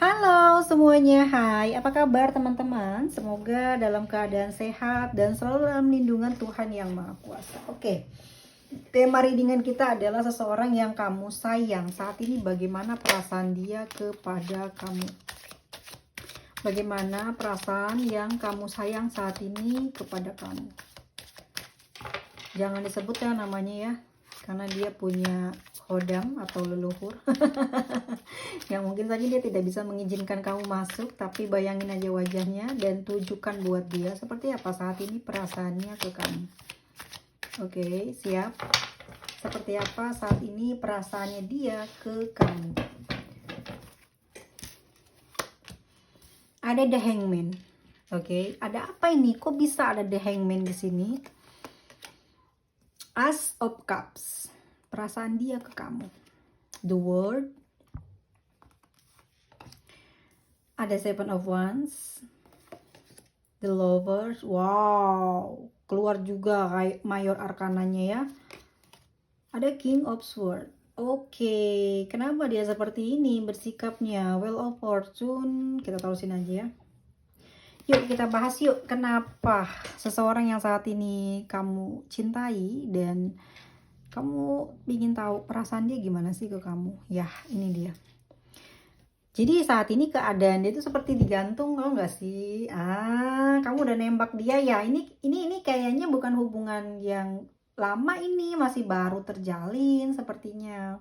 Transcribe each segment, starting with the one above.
Halo semuanya, hai. Apa kabar teman-teman? Semoga dalam keadaan sehat dan selalu dalam lindungan Tuhan yang Maha Kuasa. Oke, tema readingan kita adalah seseorang yang kamu sayang. Saat ini bagaimana perasaan dia kepada kamu? Bagaimana perasaan yang kamu sayang saat ini kepada kamu? Jangan disebut ya namanya ya, karena dia punya hodam atau leluhur yang mungkin saja dia tidak bisa mengizinkan kamu masuk. Tapi bayangin aja wajahnya dan tujukan buat dia seperti apa saat ini perasaannya ke kamu. Oke, siap? Seperti apa saat ini perasaannya dia ke kamu? Ada The Hangman. Oke, ada apa ini? Kok bisa ada The Hangman di sini? Ace of Cups. Perasaan dia ke kamu. The World. Ada Seven of Wands. The Lovers. Wow, keluar juga kayak mayor arkananya ya. Ada King of Swords. Oke, kenapa dia seperti ini bersikapnya? Wheel of Fortune. Kita tarusin aja ya. Yuk kita bahas yuk, kenapa seseorang yang saat ini kamu cintai dan kamu ingin tahu perasaan dia gimana sih ke kamu. Ya, ini dia. Jadi saat ini keadaan dia tuh seperti digantung, tau gak sih? Kamu udah nembak dia ya. Ini kayaknya bukan hubungan yang lama, ini masih baru terjalin sepertinya.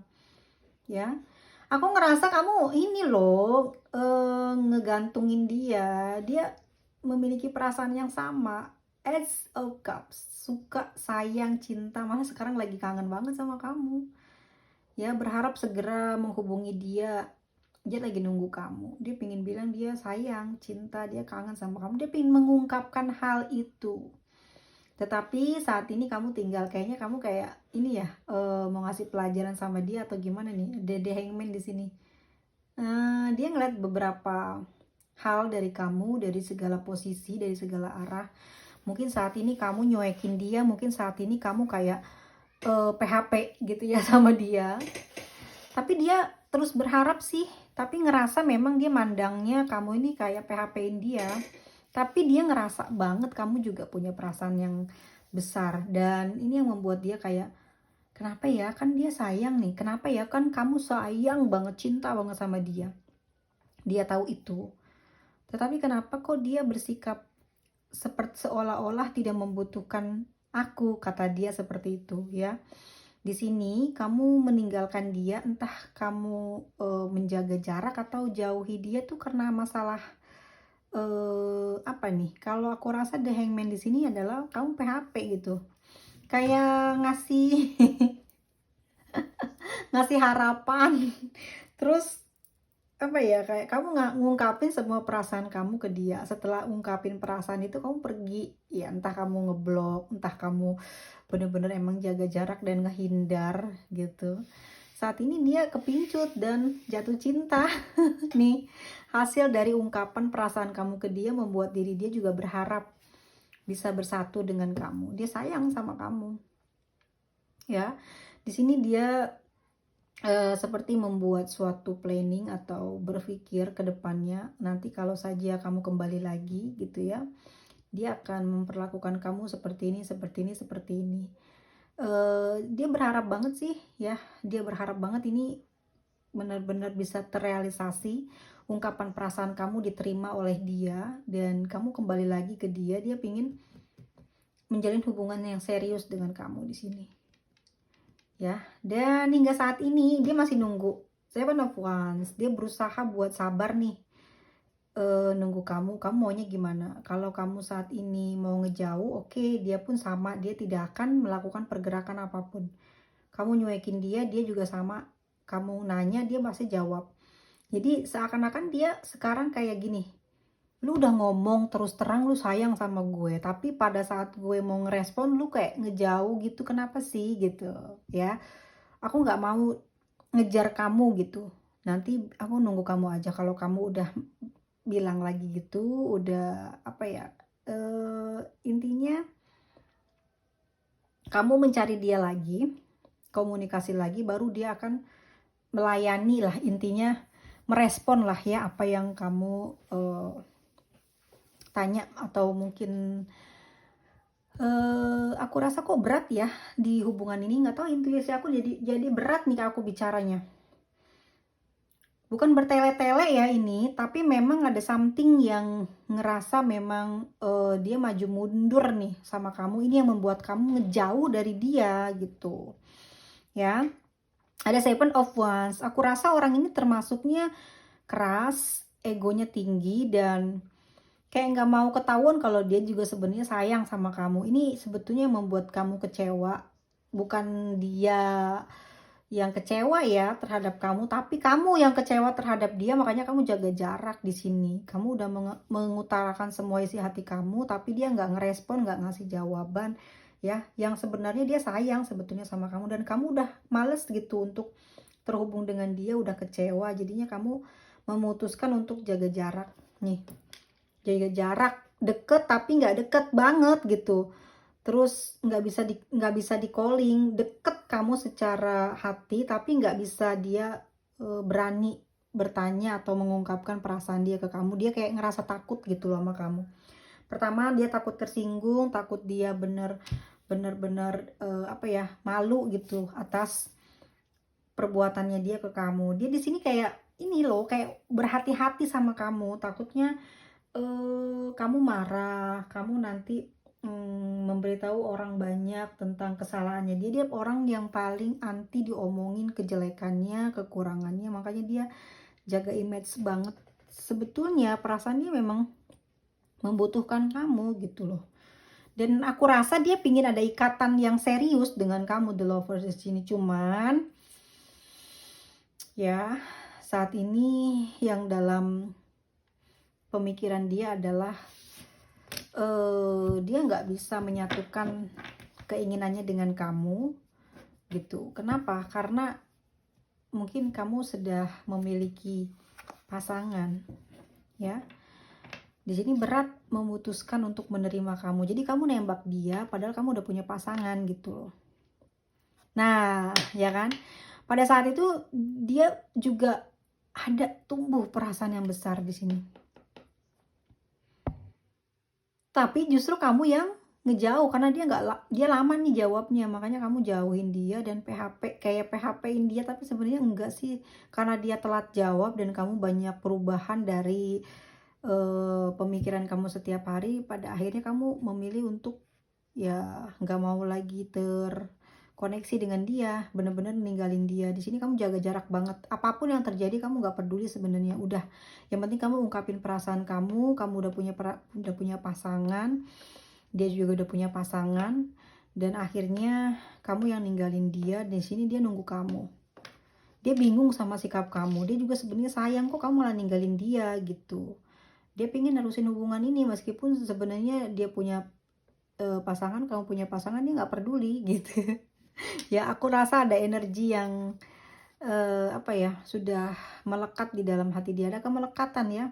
Ya. Aku ngerasa kamu ini loh ngegantungin dia. Dia memiliki perasaan yang sama. Ace of Cups. Suka, sayang, cinta. Malah sekarang lagi kangen banget sama kamu. Ya, berharap segera menghubungi dia. Dia lagi nunggu kamu. Dia pengen bilang dia sayang, cinta, dia kangen sama kamu. Dia pengen mengungkapkan hal itu. Tetapi saat ini kamu tinggal, kayaknya kamu kayak ini ya, mau ngasih pelajaran sama dia atau gimana nih? Dede Hangman di sini. Dia ngeliat beberapa hal dari kamu, dari segala posisi, dari segala arah. Mungkin saat ini kamu nyuekin dia, mungkin saat ini kamu kayak PHP gitu ya sama dia. Tapi dia terus berharap sih, tapi ngerasa memang dia mandangnya kamu ini kayak PHP-in dia. Tapi dia ngerasa banget kamu juga punya perasaan yang besar. Dan ini yang membuat dia kayak, kenapa ya, kan dia sayang nih. Kenapa ya, kan kamu sayang banget, cinta banget sama dia. Dia tahu itu. Tetapi kenapa kok dia bersikap seperti seolah-olah tidak membutuhkan aku, kata dia seperti itu ya. Di sini kamu meninggalkan dia, entah kamu menjaga jarak atau jauhi dia tuh karena masalah apa nih? Kalau aku rasa The Hangman di sini adalah kamu PHP gitu. Kayak ngasih ngasih harapan. Terus apa ya, kayak kamu nggak ngungkapin semua perasaan kamu ke dia. Setelah ungkapin perasaan itu kamu pergi ya, entah kamu ngeblok, entah kamu bener-bener emang jaga jarak dan ngehindar gitu. Saat ini dia kepincut dan jatuh cinta. Nih, hasil dari ungkapan perasaan kamu ke dia membuat diri dia juga berharap bisa bersatu dengan kamu. Dia sayang sama kamu ya. Di sini dia seperti membuat suatu planning atau berpikir ke depannya, nanti kalau saja kamu kembali lagi gitu ya, dia akan memperlakukan kamu seperti ini, seperti ini, seperti ini. Dia berharap banget sih ya, dia berharap banget ini benar-benar bisa terrealisasi, ungkapan perasaan kamu diterima oleh dia dan kamu kembali lagi ke dia. Dia pingin menjalin hubungan yang serius dengan kamu di sini. Ya, dan hingga saat ini dia masih nunggu. Seven of Wands, dia berusaha buat sabar nih, nunggu kamu maunya gimana. Kalau kamu saat ini mau ngejauh, oke, dia pun sama, dia tidak akan melakukan pergerakan apapun. Kamu nyuekin dia, dia juga sama. Kamu nanya, dia masih jawab. Jadi seakan-akan dia sekarang kayak gini, lu udah ngomong terus terang lu sayang sama gue, tapi pada saat gue mau ngerespon lu kayak ngejauh gitu, kenapa sih gitu ya. Aku nggak mau ngejar kamu gitu, nanti aku nunggu kamu aja. Kalau kamu udah bilang lagi gitu, udah apa ya, intinya kamu mencari dia lagi, komunikasi lagi, baru dia akan melayani lah intinya, merespon lah ya apa yang kamu tanya, atau mungkin aku rasa kok berat ya di hubungan ini, nggak tahu intuisi aku jadi berat nih aku bicaranya. Bukan bertele-tele ya ini, tapi memang ada something yang ngerasa memang dia maju mundur nih sama kamu. Ini yang membuat kamu ngejauh dari dia gitu. Ya. Ada Seven of Wands. Aku rasa orang ini termasuknya keras, egonya tinggi, dan kayak nggak mau ketahuan kalau dia juga sebenarnya sayang sama kamu. Ini sebetulnya membuat kamu kecewa. Bukan dia yang kecewa ya terhadap kamu, tapi kamu yang kecewa terhadap dia, makanya kamu jaga jarak di sini. Kamu udah mengutarakan semua isi hati kamu, tapi dia nggak ngerespon, nggak ngasih jawaban ya. Yang sebenarnya dia sayang sebetulnya sama kamu, dan kamu udah males gitu untuk terhubung dengan dia, udah kecewa. Jadinya kamu memutuskan untuk jaga jarak nih, jaga jarak, deket tapi nggak deket banget gitu. Terus nggak bisa di calling, deket kamu secara hati tapi nggak bisa dia berani bertanya atau mengungkapkan perasaan dia ke kamu. Dia kayak ngerasa takut gitu loh sama kamu. Pertama dia takut tersinggung, takut dia bener-bener apa ya, malu gitu atas perbuatannya dia ke kamu. Dia di sini kayak ini loh, kayak berhati-hati sama kamu, takutnya kamu marah, kamu nanti memberitahu orang banyak tentang kesalahannya dia. Dia orang yang paling anti diomongin kejelekannya, kekurangannya, makanya dia jaga image banget. Sebetulnya perasaan dia memang membutuhkan kamu gitu loh. Dan aku rasa dia pingin ada ikatan yang serius dengan kamu, the lovers di sini. Cuman ya saat ini yang dalam pemikiran dia adalah dia nggak bisa menyatukan keinginannya dengan kamu gitu. Kenapa? Karena mungkin kamu sudah memiliki pasangan ya. Di sini berat memutuskan untuk menerima kamu. Jadi kamu nembak dia padahal kamu udah punya pasangan gitu. Nah, ya kan? Pada saat itu dia juga ada tumbuh perasaan yang besar di sini. Tapi justru kamu yang ngejauh karena dia lama nih jawabnya, makanya kamu jauhin dia dan kayak PHP-in dia, tapi sebenarnya enggak sih, karena dia telat jawab dan kamu banyak perubahan dari pemikiran kamu setiap hari. Pada akhirnya kamu memilih untuk ya nggak mau lagi terkoneksi dengan dia, bener-bener ninggalin dia. Di sini kamu jaga jarak banget, apapun yang terjadi kamu nggak peduli sebenarnya. Udah, yang penting kamu ungkapin perasaan kamu udah punya pasangan, dia juga udah punya pasangan, dan akhirnya kamu yang ninggalin dia. Di sini dia nunggu kamu, dia bingung sama sikap kamu. Dia juga sebenarnya sayang kok kamu malah ninggalin dia gitu. Dia pengen nerusin hubungan ini meskipun sebenarnya dia punya pasangan, kamu punya pasangan, dia nggak peduli gitu. Ya aku rasa ada energi yang apa ya, sudah melekat di dalam hati dia, ada kemelekatan ya.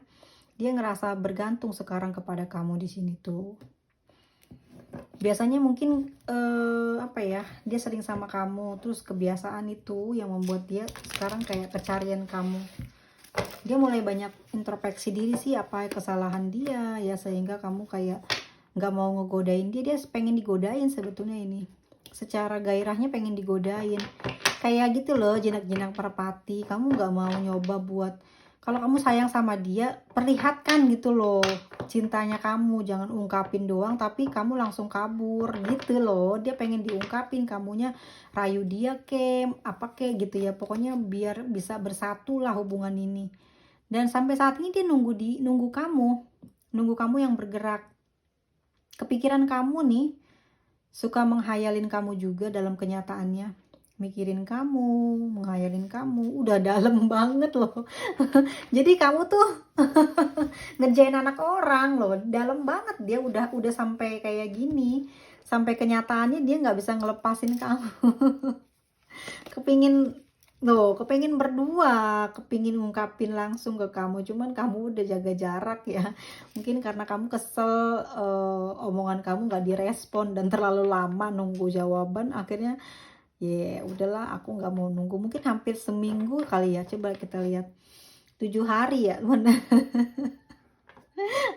Dia ngerasa bergantung sekarang kepada kamu di sini tuh. Biasanya mungkin apa ya, dia sering sama kamu, terus kebiasaan itu yang membuat dia sekarang kayak pencarian kamu. Dia mulai banyak introspeksi diri sih, apa kesalahan dia ya, sehingga kamu kayak nggak mau ngegodain dia. Dia pengen digodain sebetulnya ini, secara gairahnya pengen digodain kayak gitu loh, jinak-jinak merpati. Kamu nggak mau nyoba buat, kalau kamu sayang sama dia, perlihatkan gitu loh cintanya kamu, jangan ungkapin doang tapi kamu langsung kabur gitu loh. Dia pengen diungkapin, kamunya rayu dia apa gitu ya, pokoknya biar bisa bersatu lah hubungan ini. Dan sampai saat ini dia nunggu kamu yang bergerak. Kepikiran kamu nih, suka menghayalin kamu juga dalam kenyataannya, mikirin kamu, menghayalin kamu, udah dalam banget loh. Jadi kamu tuh ngerjain anak orang loh, dalam banget. Dia udah sampai kayak gini, sampai kenyataannya dia nggak bisa ngelepasin kamu. kepingin berdua, kepingin ngungkapin langsung ke kamu, cuman kamu udah jaga jarak ya. Mungkin karena kamu kesel omongan kamu nggak direspon dan terlalu lama nunggu jawaban, akhirnya ya udahlah, aku nggak mau nunggu. Mungkin hampir seminggu kali ya, coba kita lihat. 7 hari ya,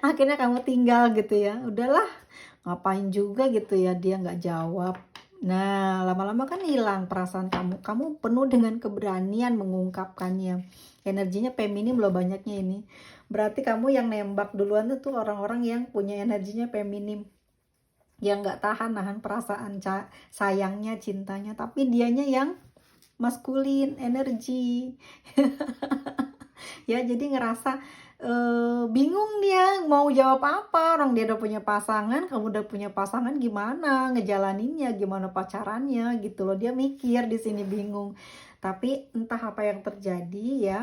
akhirnya kamu tinggal gitu ya, udahlah ngapain juga gitu ya dia nggak jawab. Nah, lama-lama kan hilang perasaan kamu penuh dengan keberanian mengungkapkannya. Energinya feminim loh banyaknya ini, berarti kamu yang nembak duluan tuh orang-orang yang punya energinya feminim, yang nggak nahan perasaan sayangnya, cintanya, tapi dianya yang maskulin energi. Ya jadi ngerasa bingung dia mau jawab apa, orang dia udah punya pasangan, kamu udah punya pasangan, gimana ngejalaninnya, gimana pacarannya gitu loh, dia mikir di sini bingung. Tapi entah apa yang terjadi ya,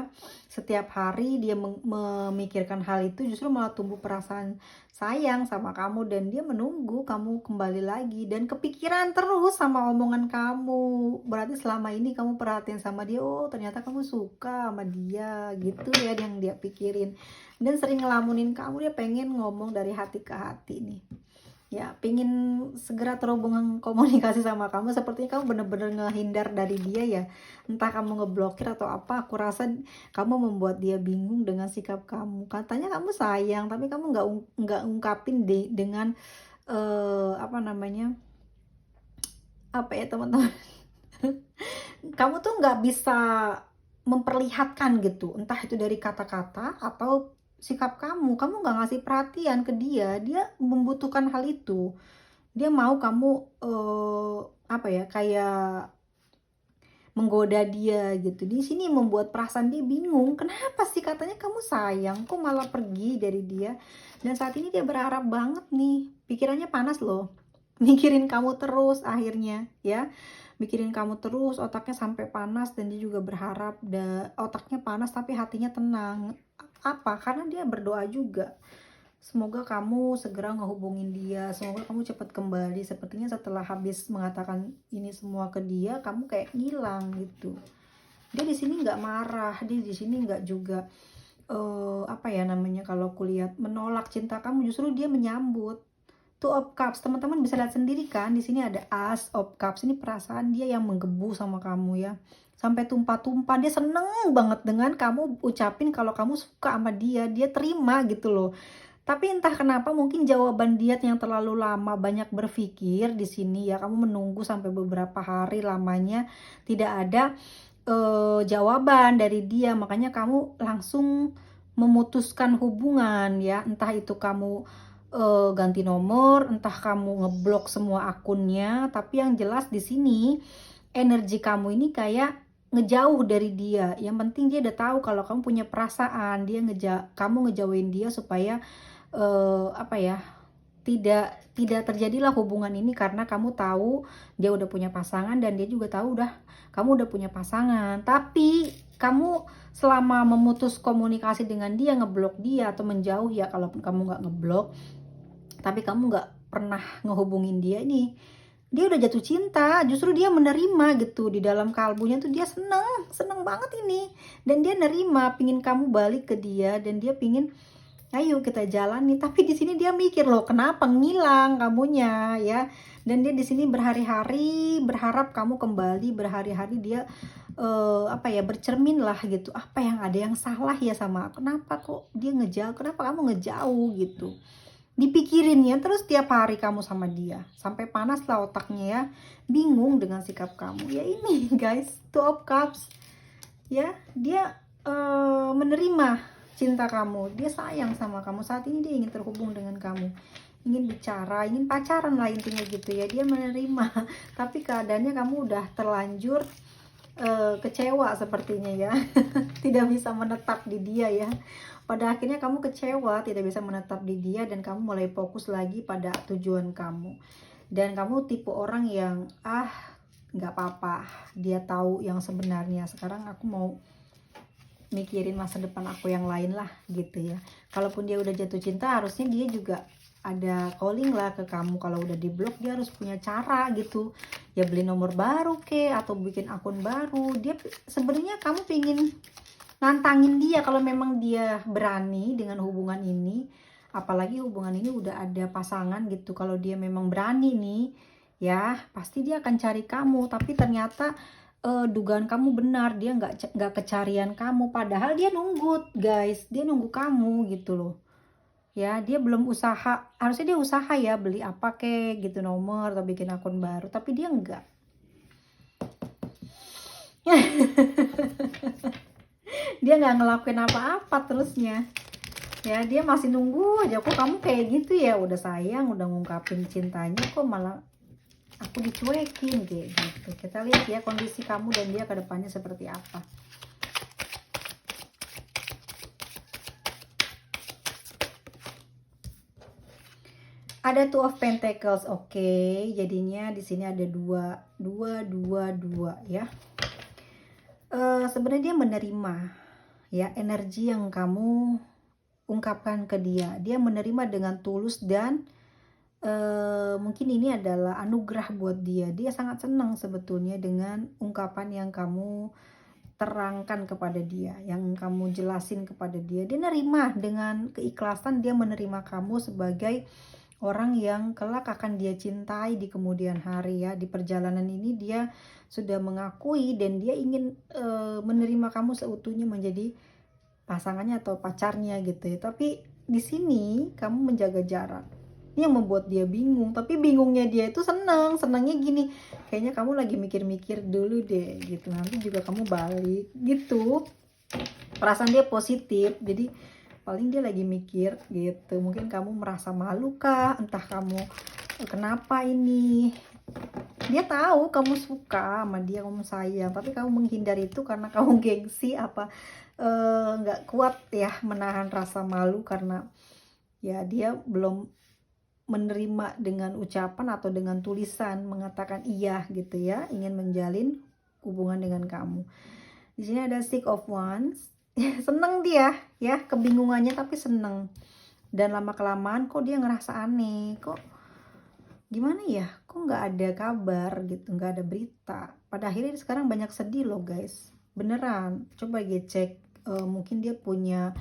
setiap hari dia memikirkan hal itu, justru malah tumbuh perasaan sayang sama kamu, dan dia menunggu kamu kembali lagi, dan kepikiran terus sama omongan kamu. Berarti selama ini kamu perhatian sama dia, oh ternyata kamu suka sama dia gitu ya, yang dia pikirin, dan sering ngelamunin kamu, dia pengen ngomong dari hati ke hati nih ya, pengen segera terhubung komunikasi sama kamu. Sepertinya kamu bener-bener ngehindar dari dia ya, entah kamu ngeblokir atau apa. Aku rasa kamu membuat dia bingung dengan sikap kamu. Katanya kamu sayang, tapi kamu nggak ungkapin dengan apa namanya, apa ya teman-teman, kamu tuh nggak bisa memperlihatkan gitu, entah itu dari kata-kata atau sikap kamu nggak ngasih perhatian ke dia. Dia membutuhkan hal itu, dia mau kamu apa ya, kayak menggoda dia gitu. Di sini membuat perasaan dia bingung, kenapa sih katanya kamu sayang kok malah pergi dari dia. Dan saat ini dia berharap banget nih, pikirannya panas loh, mikirin kamu terus akhirnya ya, mikirin kamu terus, otaknya sampai panas, dan dia juga berharap otaknya panas tapi hatinya tenang. Apa? Karena dia berdoa juga, semoga kamu segera ngehubungin dia, semoga kamu cepat kembali. Sepertinya setelah habis mengatakan ini semua ke dia, kamu kayak ngilang gitu. Dia di sini nggak marah, dia di sini nggak juga apa ya namanya, kalau kulihat menolak cinta kamu, justru dia menyambut. Two of Cups, teman-teman bisa lihat sendiri kan, di sini ada Ace of Cups. Ini perasaan dia yang menggebu sama kamu ya, sampai tumpah-tumpah. Dia seneng banget dengan kamu ucapin kalau kamu suka sama dia, dia terima gitu loh. Tapi entah kenapa, mungkin jawaban dia yang terlalu lama, banyak berpikir di sini ya. Kamu menunggu sampai beberapa hari lamanya tidak ada jawaban dari dia, makanya kamu langsung memutuskan hubungan ya. Entah itu kamu ganti nomor, entah kamu ngeblok semua akunnya, tapi yang jelas di sini energi kamu ini kayak ngejauh dari dia. Yang penting dia udah tahu kalau kamu punya perasaan, kamu ngejauhin dia supaya apa ya, tidak terjadilah hubungan ini, karena kamu tahu dia udah punya pasangan, dan dia juga tahu kamu udah punya pasangan. Tapi kamu selama memutus komunikasi dengan dia, ngeblok dia atau menjauh ya, kalaupun kamu nggak ngeblok tapi kamu nggak pernah ngehubungin dia, ini dia udah jatuh cinta. Justru dia menerima gitu, di dalam kalbunya tuh dia seneng banget ini, dan dia nerima, pingin kamu balik ke dia, dan dia pingin ayo kita jalani. Tapi di sini dia mikir loh, kenapa ngilang kamunya ya. Dan dia di sini berhari-hari berharap kamu kembali, berhari-hari dia apa ya, bercermin lah gitu, apa yang ada yang salah ya sama aku, kenapa kok dia ngejauh, kenapa kamu ngejauh gitu. Dipikirinnya terus tiap hari kamu sama dia, sampai panas lah otaknya ya, bingung dengan sikap kamu ya. Ini guys, Two of Cups ya, dia menerima cinta kamu, dia sayang sama kamu. Saat ini dia ingin terhubung dengan kamu, ingin bicara, ingin pacaran lah intinya gitu ya. Dia menerima tapi keadaannya kamu udah terlanjur kecewa sepertinya ya. Tidak bisa menetap di dia ya. Pada akhirnya kamu kecewa, tidak bisa menetap di dia, dan kamu mulai fokus lagi pada tujuan kamu. Dan kamu tipe orang yang nggak apa-apa, dia tahu yang sebenarnya, sekarang aku mau mikirin masa depan aku yang lain lah gitu ya. Kalaupun dia udah jatuh cinta, harusnya dia juga ada calling lah ke kamu. Kalau udah di blok, dia harus punya cara gitu ya, beli nomor baru atau bikin akun baru. Dia sebenarnya, kamu pingin nantangin dia kalau memang dia berani dengan hubungan ini, apalagi hubungan ini udah ada pasangan gitu. Kalau dia memang berani nih ya, pasti dia akan cari kamu. Tapi ternyata dugaan kamu benar, dia nggak kecarian kamu, padahal dia nunggu guys, dia nunggu kamu gitu loh ya. Dia belum usaha, harusnya dia usaha ya, beli apa kek gitu, nomor atau bikin akun baru, tapi dia enggak. Dia nggak ngelakuin apa-apa terusnya ya, dia masih nunggu aja. Kok kamu kayak gitu ya, udah sayang, udah ngungkapin cintanya, kok malah aku dicuekin kayak gitu. Kita lihat ya kondisi kamu dan dia ke depannya seperti apa. Ada Two of Pentacles, oke. Jadinya di sini ada dua ya. Sebenarnya dia menerima ya energi yang kamu ungkapkan ke dia. Dia menerima dengan tulus dan mungkin ini adalah anugerah buat dia. Dia sangat senang sebetulnya dengan ungkapan yang kamu terangkan kepada dia, yang kamu jelasin kepada dia. Dia nerima dengan keikhlasan, dia menerima kamu sebagai orang yang kelak akan dia cintai di kemudian hari ya. Di perjalanan ini dia sudah mengakui dan dia ingin menerima kamu seutuhnya menjadi pasangannya atau pacarnya gitu ya. Tapi di sini kamu menjaga jarak. Ini yang membuat dia bingung, tapi bingungnya dia itu senangnya gini, kayaknya kamu lagi mikir-mikir dulu deh gitu, nanti juga kamu balik gitu. Perasaan dia positif, jadi paling dia lagi mikir gitu. Mungkin kamu merasa malu kah, entah kamu kenapa ini. Dia tahu kamu suka sama dia, kamu sayang, tapi kamu menghindar itu karena kamu gengsi apa nggak kuat ya menahan rasa malu, karena ya dia belum menerima dengan ucapan atau dengan tulisan mengatakan iya gitu ya, ingin menjalin hubungan dengan kamu. Di sini ada Six of Wands. Seneng dia ya, kebingungannya tapi seneng. Dan lama kelamaan kok dia ngerasa aneh, kok gimana ya, kok nggak ada kabar gitu, nggak ada berita. Pada akhirnya sekarang banyak sedih loh guys, beneran. Coba dia cek, mungkin dia punya,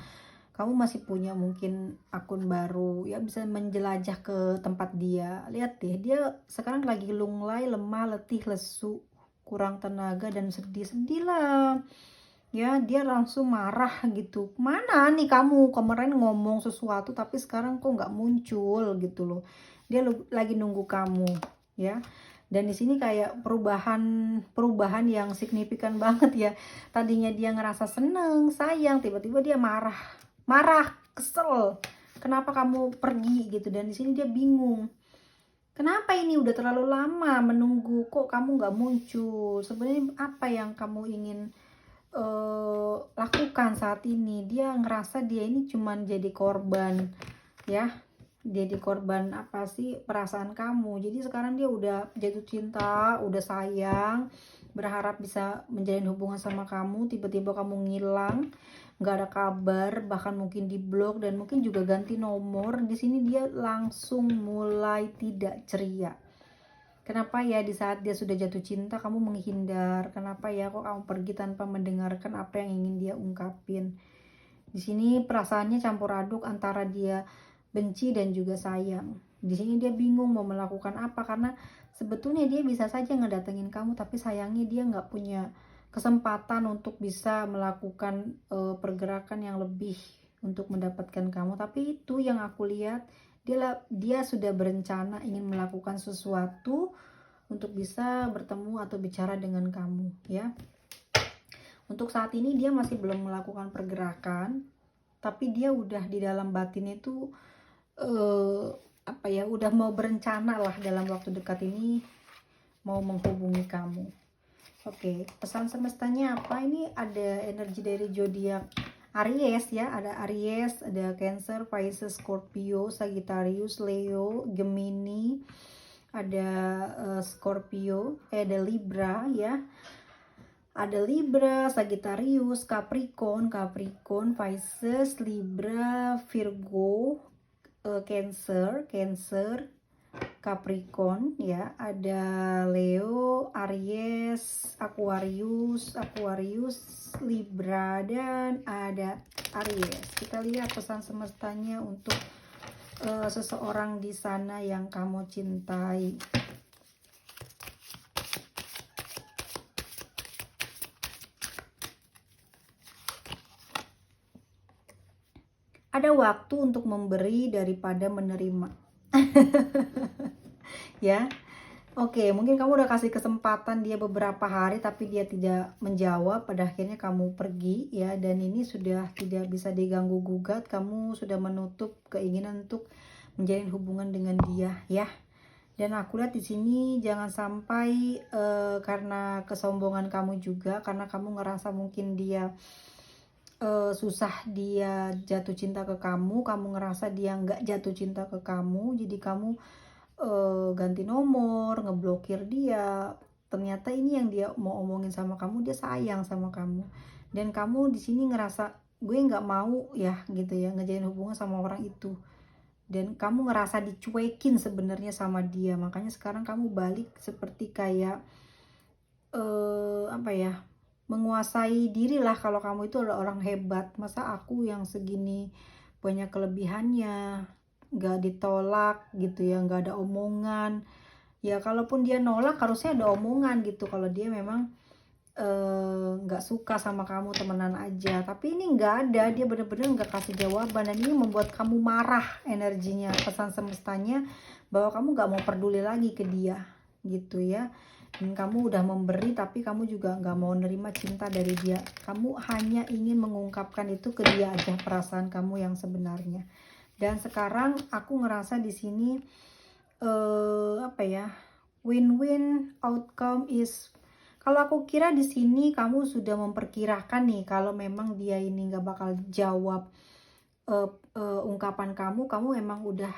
kamu masih punya mungkin akun baru ya, bisa menjelajah ke tempat dia. Lihat deh, dia sekarang lagi lunglai, lemah, letih, lesu, kurang tenaga dan sedih lah ya. Dia langsung marah gitu, mana nih kamu kemarin ngomong sesuatu tapi sekarang kok nggak muncul gitu loh. Dia lagi nunggu kamu ya. Dan di sini kayak perubahan yang signifikan banget ya. Tadinya dia ngerasa seneng, sayang, tiba-tiba dia marah, kesel, kenapa kamu pergi gitu. Dan di sini dia bingung, kenapa ini udah terlalu lama menunggu, kok kamu nggak muncul. Sebenarnya apa yang kamu ingin lakukan saat ini? Dia ngerasa dia ini cuman jadi korban ya, jadi korban apa sih perasaan kamu. Jadi sekarang dia udah jatuh cinta, udah sayang, berharap bisa menjalin hubungan sama kamu. Tiba-tiba kamu ngilang, nggak ada kabar, bahkan mungkin di blok dan mungkin juga ganti nomor. Di sini dia langsung mulai tidak ceria. Kenapa ya di saat dia sudah jatuh cinta kamu menghindar? Kenapa ya kok kamu pergi tanpa mendengarkan apa yang ingin dia ungkapin? Di sini perasaannya campur aduk antara dia benci dan juga sayang. Di sini dia bingung mau melakukan apa, karena sebetulnya dia bisa saja ngedatengin kamu, tapi sayangnya dia nggak punya kesempatan untuk bisa melakukan pergerakan yang lebih untuk mendapatkan kamu. Tapi itu yang aku lihat, dia sudah berencana ingin melakukan sesuatu untuk bisa bertemu atau bicara dengan kamu ya. Untuk saat ini dia masih belum melakukan pergerakan, tapi dia udah di dalam batin itu apa ya, udah mau berencana lah dalam waktu dekat ini mau menghubungi kamu. Oke, pesan semestanya apa? Ini ada energi dari zodiak Aries ya, ada Aries, ada Cancer, Pisces, Scorpio, Sagittarius, Leo, Gemini, ada Scorpio, ada Libra ya. Ada Libra, Sagittarius, Capricorn, Pisces, Libra, Virgo, Cancer, Capricorn ya. Ada Leo, Aries, Aquarius, Libra, dan ada Aries. Kita lihat pesan semestanya untuk seseorang di sana yang kamu cintai. Ada waktu untuk memberi daripada menerima. Ya. Oke, mungkin kamu udah kasih kesempatan dia beberapa hari tapi dia tidak menjawab, pada akhirnya kamu pergi ya, dan ini sudah tidak bisa diganggu gugat, kamu sudah menutup keinginan untuk menjalin hubungan dengan dia ya. Dan aku lihat di sini jangan sampai karena kesombongan kamu juga, karena kamu ngerasa mungkin dia susah dia jatuh cinta ke kamu ngerasa dia nggak jatuh cinta ke kamu, jadi kamu ganti nomor, ngeblokir dia. Ternyata ini yang dia mau omongin sama kamu, dia sayang sama kamu. Dan kamu di sini ngerasa gue nggak mau ya gitu ya ngejalin hubungan sama orang itu. Dan kamu ngerasa dicuekin sebenarnya sama dia. Makanya sekarang kamu balik seperti kayak apa ya? Menguasai diri lah kalau kamu itu adalah orang hebat. Masa aku yang segini banyak kelebihannya, nggak ditolak gitu ya, nggak ada omongan ya. Kalaupun dia nolak harusnya ada omongan gitu, kalau dia memang nggak suka sama kamu, temenan aja. Tapi ini nggak ada, dia bener-bener nggak kasih jawaban, dan ini membuat kamu marah. Energinya, pesan semestanya bahwa kamu nggak mau peduli lagi ke dia gitu ya. Dan kamu udah memberi tapi kamu juga nggak mau nerima cinta dari dia. Kamu hanya ingin mengungkapkan itu ke dia aja, perasaan kamu yang sebenarnya. Dan sekarang aku ngerasa di sini apa ya, win-win outcome is, kalau aku kira di sini kamu sudah memperkirakan nih kalau memang dia ini nggak bakal jawab ungkapan kamu memang udah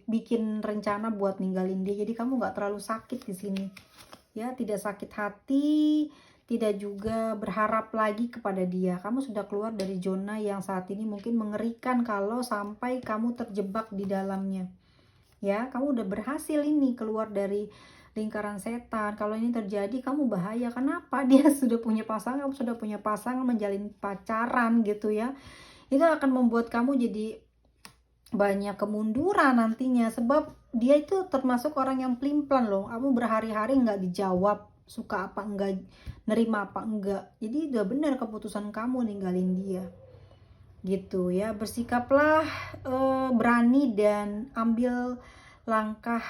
bikin rencana buat ninggalin dia. Jadi kamu nggak terlalu sakit di sini ya, tidak sakit hati, tidak juga berharap lagi kepada dia. Kamu sudah keluar dari zona yang saat ini mungkin mengerikan kalau sampai kamu terjebak di dalamnya ya. Kamu udah berhasil ini keluar dari lingkaran setan. Kalau ini terjadi kamu bahaya. Kenapa? Dia sudah punya pasangan, kamu sudah punya pasangan, menjalin pacaran gitu ya. Itu akan membuat kamu jadi banyak kemunduran nantinya, sebab dia itu termasuk orang yang pelin-pelan loh. Kamu berhari-hari nggak dijawab suka apa enggak, nerima apa enggak. Jadi udah benar keputusan kamu ninggalin dia gitu ya. Bersikaplah berani dan ambil langkah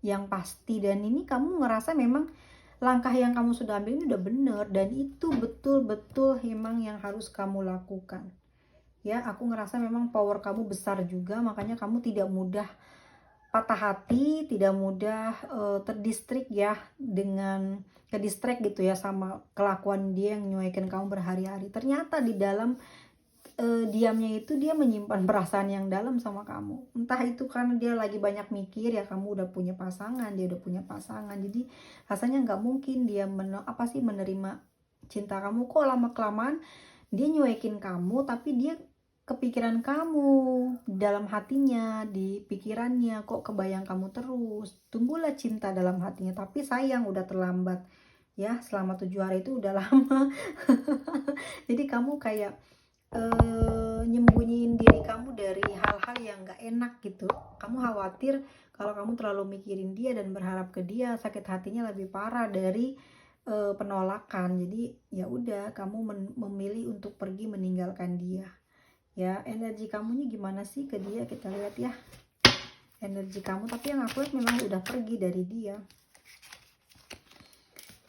yang pasti. Dan ini kamu ngerasa memang langkah yang kamu sudah ambil ini udah benar, dan itu betul-betul memang yang harus kamu lakukan ya. Aku ngerasa memang power kamu besar juga, makanya kamu tidak mudah patah hati, tidak mudah terdistrik ya, dengan ke-distract gitu ya sama kelakuan dia yang nyuekin kamu berhari-hari. Ternyata di dalam diamnya itu dia menyimpan perasaan yang dalam sama kamu. Entah itu karena dia lagi banyak mikir ya, kamu udah punya pasangan, dia udah punya pasangan, jadi rasanya nggak mungkin dia menerima cinta kamu. Kok lama kelamaan dia nyuekin kamu, tapi dia kepikiran kamu dalam hatinya, di pikirannya kok kebayang kamu terus. Tumbuhlah cinta dalam hatinya, tapi sayang udah terlambat ya. Selama 7 hari itu udah lama. Jadi kamu kayak nyembunyiin diri kamu dari hal-hal yang gak enak gitu. Kamu khawatir kalau kamu terlalu mikirin dia dan berharap ke dia, sakit hatinya lebih parah dari penolakan. Jadi ya udah, kamu memilih untuk pergi meninggalkan dia ya. Energi kamunya gimana sih ke dia, kita lihat ya energi kamu. Tapi yang aku lihat memang udah pergi dari dia.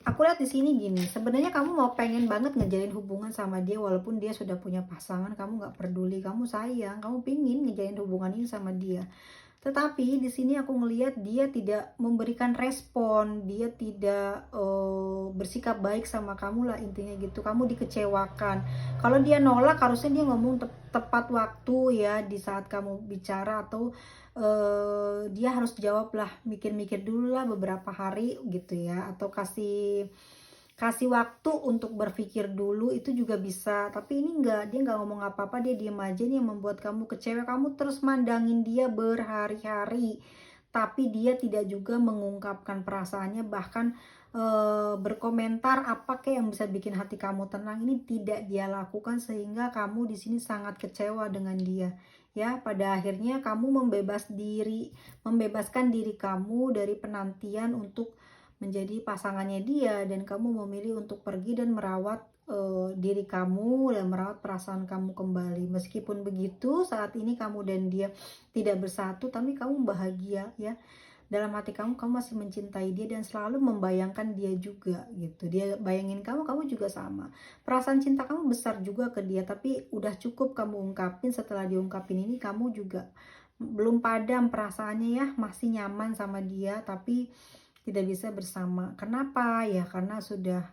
Aku lihat di sini gini, sebenarnya kamu mau pengen banget ngejalin hubungan sama dia walaupun dia sudah punya pasangan. Kamu nggak peduli, kamu sayang, kamu pingin ngejalin hubungan ini sama dia. Tetapi di sini aku ngelihat dia tidak memberikan respon, dia tidak bersikap baik sama kamu lah intinya gitu. Kamu dikecewakan. Kalau dia nolak harusnya dia ngomong tepat waktu ya, di saat kamu bicara, atau dia harus jawab lah, mikir-mikir dulu lah beberapa hari gitu ya, atau kasih waktu untuk berpikir dulu, itu juga bisa. Tapi ini enggak, dia nggak ngomong apa-apa, dia diem aja. Nih yang membuat kamu kecewa. Kamu terus mandangin dia berhari-hari tapi dia tidak juga mengungkapkan perasaannya, bahkan berkomentar apa kayak yang bisa bikin hati kamu tenang, ini tidak dia lakukan, sehingga kamu di sini sangat kecewa dengan dia ya. Pada akhirnya kamu membebaskan diri kamu dari penantian untuk menjadi pasangannya dia, dan kamu memilih untuk pergi dan merawat diri kamu dan merawat perasaan kamu kembali. Meskipun begitu, saat ini kamu dan dia tidak bersatu, tapi kamu bahagia ya. Dalam hati kamu, kamu masih mencintai dia dan selalu membayangkan dia juga gitu. Dia bayangin kamu, kamu juga sama. Perasaan cinta kamu besar juga ke dia, tapi udah cukup kamu ungkapin. Setelah diungkapin ini, kamu juga belum padam perasaannya ya, masih nyaman sama dia, tapi tidak bisa bersama. Kenapa? Ya karena sudah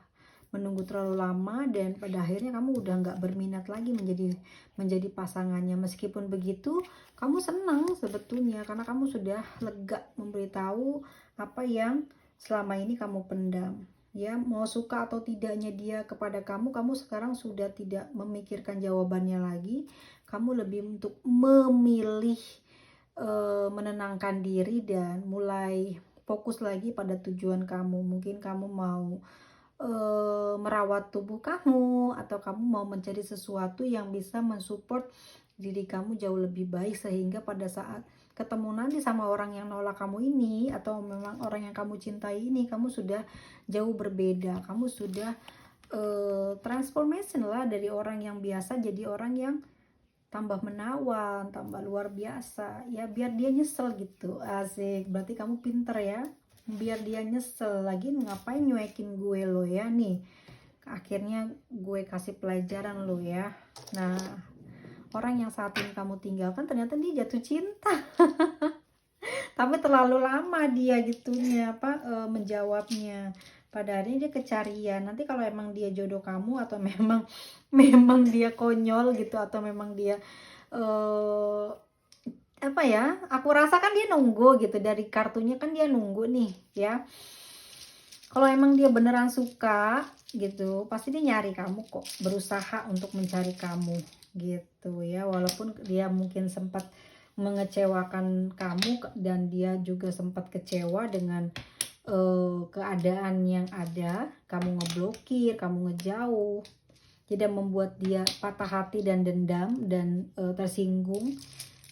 menunggu terlalu lama dan pada akhirnya kamu udah nggak berminat lagi menjadi pasangannya. Meskipun begitu, kamu senang sebetulnya karena kamu sudah lega memberitahu apa yang selama ini kamu pendam. Ya, mau suka atau tidaknya dia kepada kamu, kamu sekarang sudah tidak memikirkan jawabannya lagi. Kamu lebih untuk memilih menenangkan diri dan mulai fokus lagi pada tujuan kamu. Mungkin kamu mau merawat tubuh kamu atau kamu mau mencari sesuatu yang bisa mensupport diri kamu jauh lebih baik, sehingga pada saat ketemu nanti sama orang yang nolak kamu ini atau memang orang yang kamu cintai ini, kamu sudah jauh berbeda. Kamu sudah transformation lah dari orang yang biasa jadi orang yang tambah menawan, tambah luar biasa ya, biar dia nyesel gitu. Asik, berarti kamu pinter ya, biar dia nyesel lagi. Ngapain nyuekin gue lo ya, nih akhirnya gue kasih pelajaran lo ya. Nah, orang yang saat ini kamu tinggalkan ternyata dia jatuh cinta tapi terlalu lama dia gitunya menjawabnya. Pada akhirnya dia kecarian. Nanti kalau emang dia jodoh kamu atau memang memang dia konyol gitu, atau memang dia apa ya, aku rasa kan dia nunggu gitu, dari kartunya kan dia nunggu nih ya. Kalau emang dia beneran suka gitu, pasti dia nyari kamu kok, berusaha untuk mencari kamu gitu ya. Walaupun dia mungkin sempat mengecewakan kamu dan dia juga sempat kecewa dengan keadaan yang ada, kamu ngeblokir, kamu ngejauh, tidak membuat dia patah hati dan dendam dan tersinggung.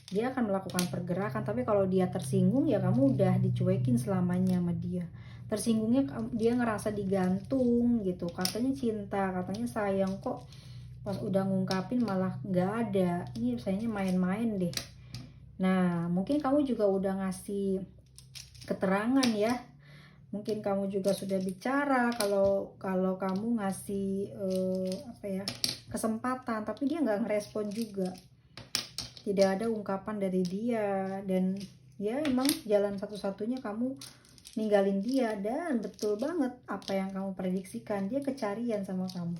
Dia akan melakukan pergerakan, tapi kalau dia tersinggung ya kamu udah dicuekin selamanya sama dia. Tersinggungnya dia ngerasa digantung gitu, katanya cinta, katanya sayang, kok pas udah ngungkapin malah nggak ada. Ini sayangnya main-main deh. Nah, mungkin kamu juga udah ngasih keterangan ya, mungkin kamu juga sudah bicara kalau kamu ngasih kesempatan, tapi dia nggak ngerespon juga. Tidak ada ungkapan dari dia, dan ya emang jalan satu-satunya kamu ninggalin dia. Dan betul banget apa yang kamu prediksikan, dia kecarian sama kamu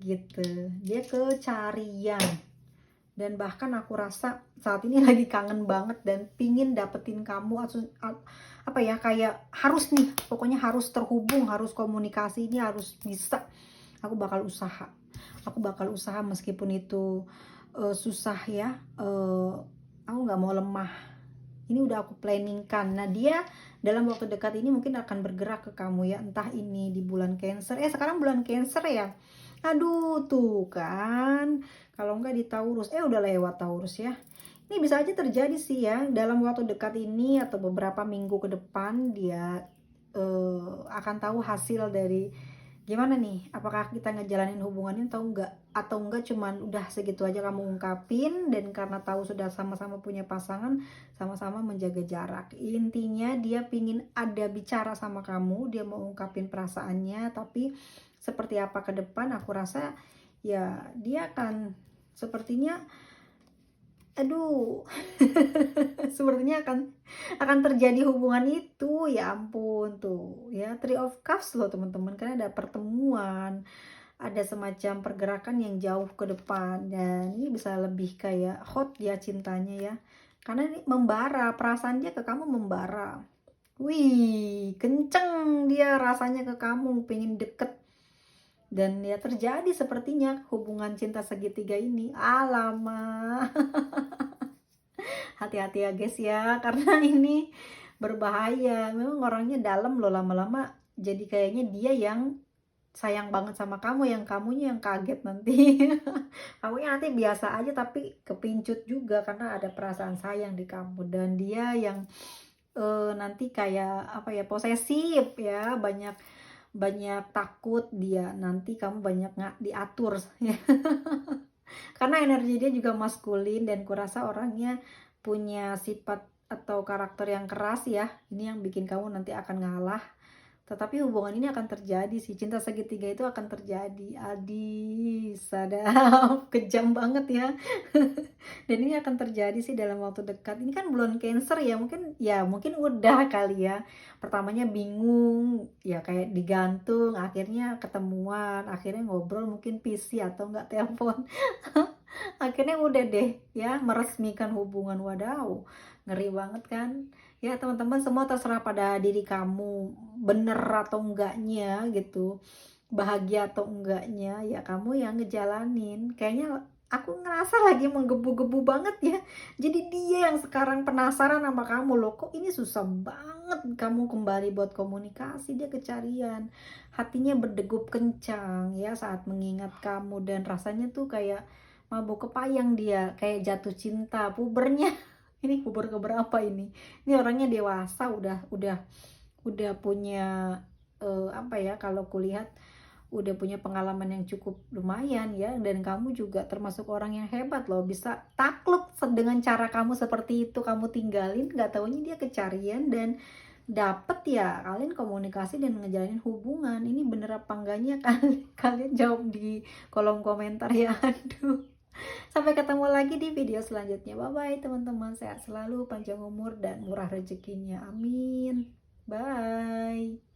gitu, dia kecarian. Dan bahkan aku rasa saat ini lagi kangen banget dan pingin dapetin kamu, kayak harus nih, pokoknya harus terhubung, harus komunikasi, ini harus bisa. Aku bakal usaha meskipun itu susah ya. Aku nggak mau lemah, ini udah aku planningkan. Nah, dia dalam waktu dekat ini mungkin akan bergerak ke kamu ya, entah ini di bulan Cancer. Sekarang bulan Cancer ya, aduh tuh kan, kalau nggak di Taurus, udah lewat Taurus ya. Ini bisa aja terjadi sih ya, dalam waktu dekat ini atau beberapa minggu ke depan dia akan tahu hasil dari gimana nih, apakah kita ngejalanin hubungannya atau enggak cuman udah segitu aja kamu ungkapin, dan karena tahu sudah sama-sama punya pasangan, sama-sama menjaga jarak. Intinya dia pingin ada bicara sama kamu, dia mau ungkapin perasaannya, tapi seperti apa ke depan aku rasa ya dia akan sepertinya sepertinya akan terjadi hubungan itu. Ya ampun tuh ya, Three of Cups loh teman-teman, karena ada pertemuan, ada semacam pergerakan yang jauh ke depan, dan ini bisa lebih kayak hot ya cintanya ya, karena ini membara, perasaan dia ke kamu membara. Wih, kenceng dia rasanya ke kamu, pengen deket. Dan ya terjadi sepertinya hubungan cinta segitiga ini. Alamak. Hati-hati ya guys ya, karena ini berbahaya. Memang orangnya dalam loh, lama-lama jadi kayaknya dia yang sayang banget sama kamu, yang kamunya yang kaget nanti. Kamunya nanti biasa aja tapi kepincut juga karena ada perasaan sayang di kamu. Dan dia yang nanti kayak posesif ya, banyak banyak takut dia, nanti kamu banyak nggak diatur ya. Karena energi dia juga maskulin dan kurasa orangnya punya sifat atau karakter yang keras ya. Ini yang bikin kamu nanti akan ngalah. Tetapi hubungan ini akan terjadi sih, cinta segitiga itu akan terjadi. Adi, sadap, kejam banget ya. Dan ini akan terjadi sih dalam waktu dekat. Ini kan bulan Cancer ya, mungkin udah kali ya. Pertamanya bingung, ya kayak digantung, akhirnya ketemuan, akhirnya ngobrol mungkin PC atau enggak telepon. Akhirnya udah deh ya meresmikan hubungan. Wadaw, ngeri banget kan. Ya teman-teman, semua terserah pada diri kamu, bener atau enggaknya gitu, bahagia atau enggaknya ya kamu yang ngejalanin. Kayaknya aku ngerasa lagi menggebu-gebu banget ya. Jadi dia yang sekarang penasaran sama kamu, loh kok ini susah banget kamu kembali buat komunikasi. Dia kecarian, hatinya berdegup kencang ya saat mengingat kamu, dan rasanya tuh kayak mabuk kepayang, dia kayak jatuh cinta pubernya. Ini puber keberapa ini? Ini orangnya dewasa, udah punya apa ya, kalau kulihat udah punya pengalaman yang cukup lumayan ya, dan kamu juga termasuk orang yang hebat loh, bisa takluk dengan cara kamu seperti itu, kamu tinggalin, nggak taunya dia kecarian dan dapet ya, kalian komunikasi dan ngejalanin hubungan. Ini bener apa enggaknya kalian jawab di kolom komentar ya. Aduh. Sampai ketemu lagi di video selanjutnya. Bye bye teman-teman, sehat selalu, panjang umur dan murah rezekinya, amin. Bye.